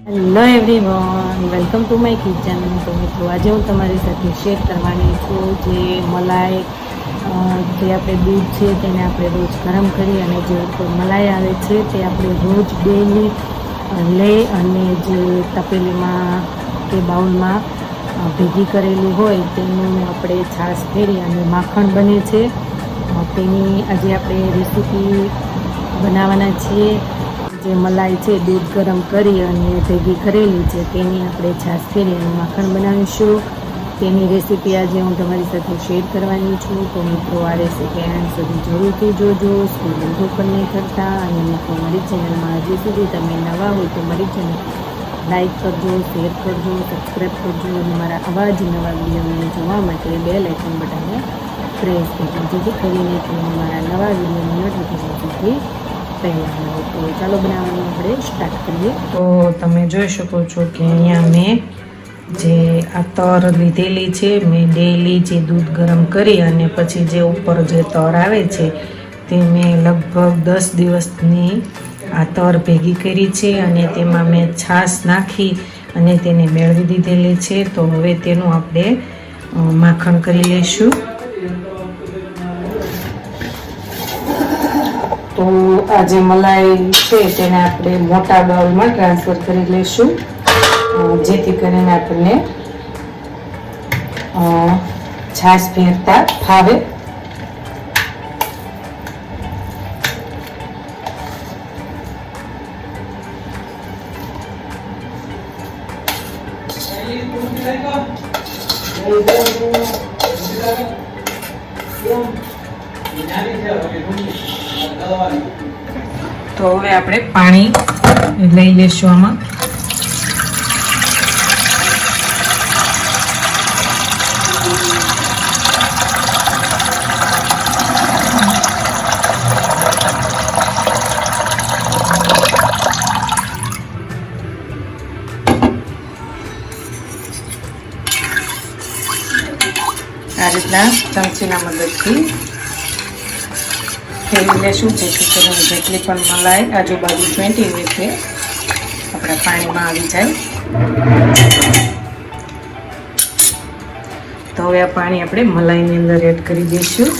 Hello everyone, welcome to my kitchen. તો મિત્રો આજે હું તમારી સાથે શેર કરવાની છું જે મલાઈ જે આપણે દૂધ છે તેને આપણે રોજ ગરમ કરી અને જે ઉપર મલાઈ આવે છે તે આપણે રોજ ડેલી લઈ અને જે તપેલીમાં કે બાઉલમાં ભેગી કરેલી હોય તેનું આપણે છાશ ફેરી અને માખણ બને છે તેની આજે આપણે રેસીપી બનાવવાના છીએ. જે મલાઈ છે દૂધ ગરમ કરી અને ભેગી કરેલી છે તેની આપણે છાશ ફેરી અને માખણ બનાવીશું. તેની રેસીપી આજે હું તમારી સાથે શેર કરવાની છું. તો મિત્રો આ રેસીપી એન્ડ સુધી જરૂરથી જોજો, સ્કૂલ બંધો પણ નહીં કરતા. અને મિત્રો મારી ચેનલમાં હજી સુધી તમે નવા હોય તો મારી ચેનલ લાઈક કરજો, શેર કરજો, સબસ્ક્રાઈબ કરજો અને મારા આવા જ નવા વિડીયોને જોવા માટે બેલ આઇકન બટનને પ્રેસ કરજો, જેથી કરીને તમે મારા નવા વિડીયોની નોટિફિકેશન સુધી પહેલાં હોય. તો ચાલો બનાવવાનું આપણે સ્ટાર્ટ કરીએ. તો તમે જોઈ શકો છો કે અહીંયા મેં જે આ તર લીધેલી છે. મેં ડેલી જે દૂધ ગરમ કરી અને પછી જે ઉપર જે તર આવે છે તે મેં લગભગ 10 દિવસની આ તર ભેગી કરી છે અને તેમાં મેં છાશ નાખી અને તેને મેળવી દીધેલી છે. તો હવે તેનું આપણે માખણ કરી લઈશું. તો આ જે મલાઈ છે તેને આપણે મોટા બાઉલમાં ટ્રાન્સફર કરી લઈશું, જેથી કરીને આપણને છાશ ફેરતા ફાવે. તો હવે આપણે પાણી લઈ લઈશું આમાં. આ રીતના ચમચીના મદદથી ફેરવી લેશું, જેથી કરીને જેટલી પણ મલાઈ આજુબાજુ ચોંટી હોય છે આપણા પાણીમાં આવી જાય. તો હવે આ પાણી આપણે મલાઈની અંદર એડ કરી દઈશું.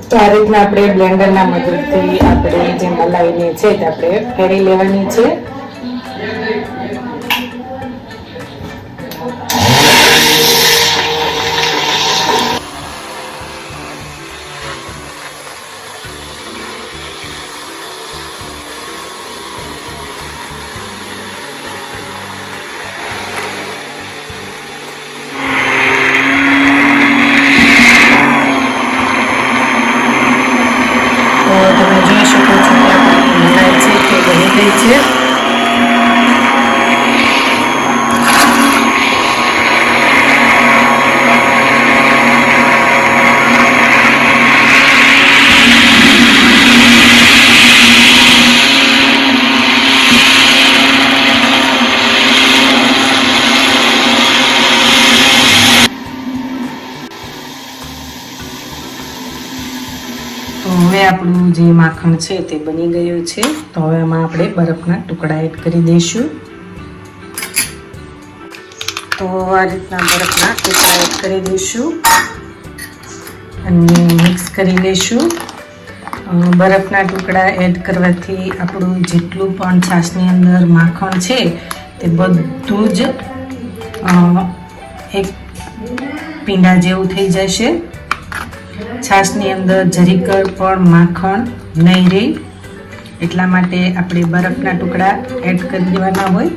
તો આ રીતના આપણે બ્લેન્ડરના મદદથી આપણે જે મલાઈને છે તે આપણે ફેરી લેવાની છે. તમે જોઈ શકો છો કે આપણી મલાઈ છે તે બની ગઈ છે. તો હવે આપણું જે માખણ છે તે બની ગયું છે. તો હવે એમાં આપણે બરફના ટુકડા એડ કરી દઈશું. તો આ રીતના બરફના ટુકડા એડ કરી દઈશું અને મિક્સ કરી લઈશું. બરફના ટુકડા એડ કરવાથી આપણું જેટલું પણ છાશની અંદર માખણ છે તે બધું જ એક પીંડા જેવું થઈ જશે. છાશની અંદર જરીકર પણ માખણ નહીં રહે, એટલા માટે આપણે બરફના ટુકડા એડ કરી દેવાના હોય.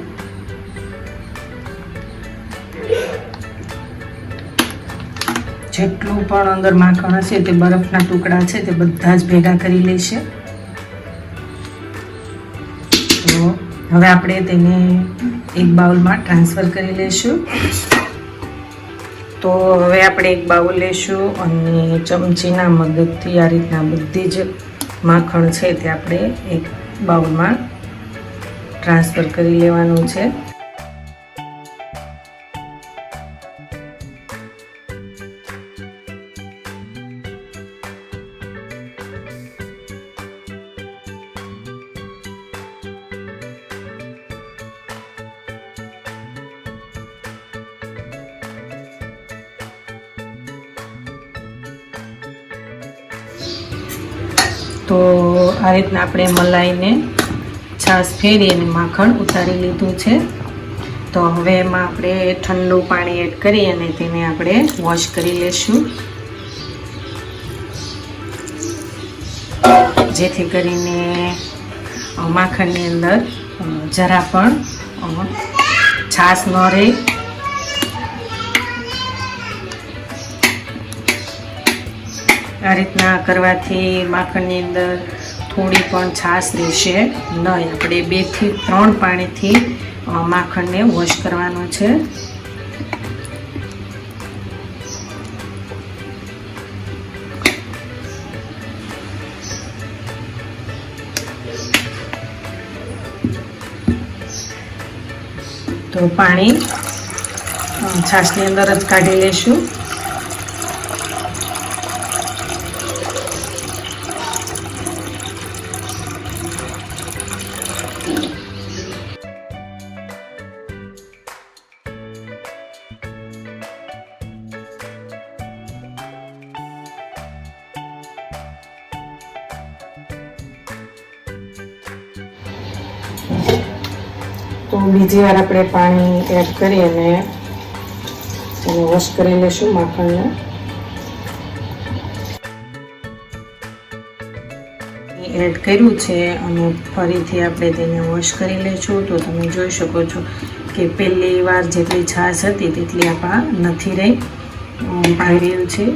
જેટલું પણ અંદર માખણ હશે તે બરફના ટુકડા છે તે બધા જ ભેગા કરી લેશે. તો હવે આપણે તેને એક બાઉલમાં ટ્રાન્સફર કરી લઈશું. તો હવે આપણે એક બાઉલ લઈશું અને ચમચીના મદદથી આ રીતના બધી જ માખણ છે તે આપણે એક બાઉલમાં ટ્રાન્સફર કરી લેવાનું છે. આ રીતના આપણે મલાઈને છાશ ફેરી અને માખણ ઉતારી લીધું છે. તો હવે એમાં આપણે ઠંડુ પાણી એડ કરી અને તેને આપણે વોશ કરી લેશું, જેથી કરીને માખણની અંદર જરા પણ છાશ ન રહે. આ રીતના કરવાથી માખણની અંદર થોડી પણ છાશ રહેશે નહીં. આપણે 2 થી 3 પાણીથી માખણને વોશ કરવાનું છે. તો પાણી છાશની અંદર જ કાઢી લેશું. તો બીજી વાર આપણે પાણી એડ કરી અને એને વોશ કરી લેશું માખણને. એડ કર્યું છે અને ફરીથી આપણે તેને વોશ કરી લેશું. તો તમે જોઈ શકો છો કે પહેલી વાર જેટલી છાશ હતી તેટલી આપણા નથી રહી, આવી રહ્યું છે.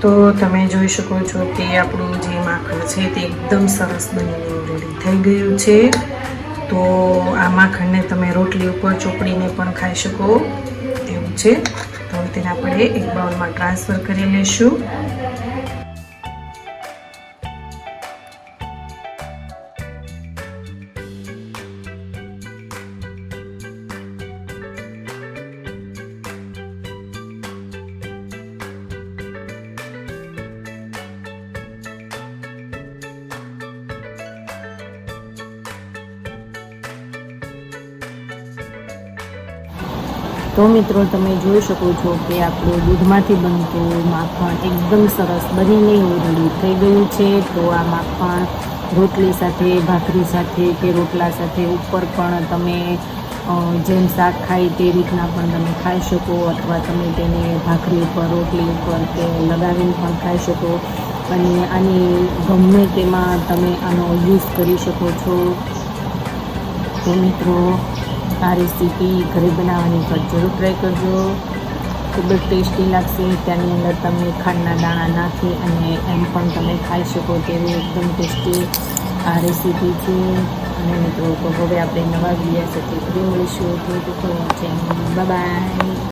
તો તમે જોઈ શકો છો કે આપણું જે માખણ છે તે એકદમ સરસ બનીને રેડી થઈ ગયું છે. તો આ માખણને તમે રોટલી ઉપર ચોપડીને પણ ખાઈ શકો તેવું છે. તો તેને આપણે એક બાઉલમાં ટ્રાન્સફર કરી લઈશું. તો મિત્રો તમે જોઈ શકો છો કે આપણું દૂધમાંથી બનતું માખણ એકદમ સરસ બનીને રેડી થઈ ગયું છે. તો આ માખણ રોટલી સાથે, ભાખરી સાથે કે રોટલા સાથે ઉપર પણ તમે જેમ શાક ખાય તે રીતના પણ તમે ખાઈ શકો, અથવા તમે તેને ભાખરી ઉપર, રોટલી ઉપર કે લગાવીને પણ ખાઈ શકો. અને આની ગમે તેમાં તમે આનો યુઝ કરી શકો છો. તો મિત્રો આ રેસીપી ઘરે બનાવવાની પર જરૂર ટ્રાય કરજો. ખૂબ જ ટેસ્ટી લાગશે. ત્યાંની અંદર તમે ખાંડના દાણા નાખી અને એમ પણ તમે ખાઈ શકો તેવી એકદમ ટેસ્ટી આ રેસીપી છે. અને મિત્રો તો હવે આપણે નવા વિડીયો સાથે ફરી મળીશું. Thank you for watching. Bye bye.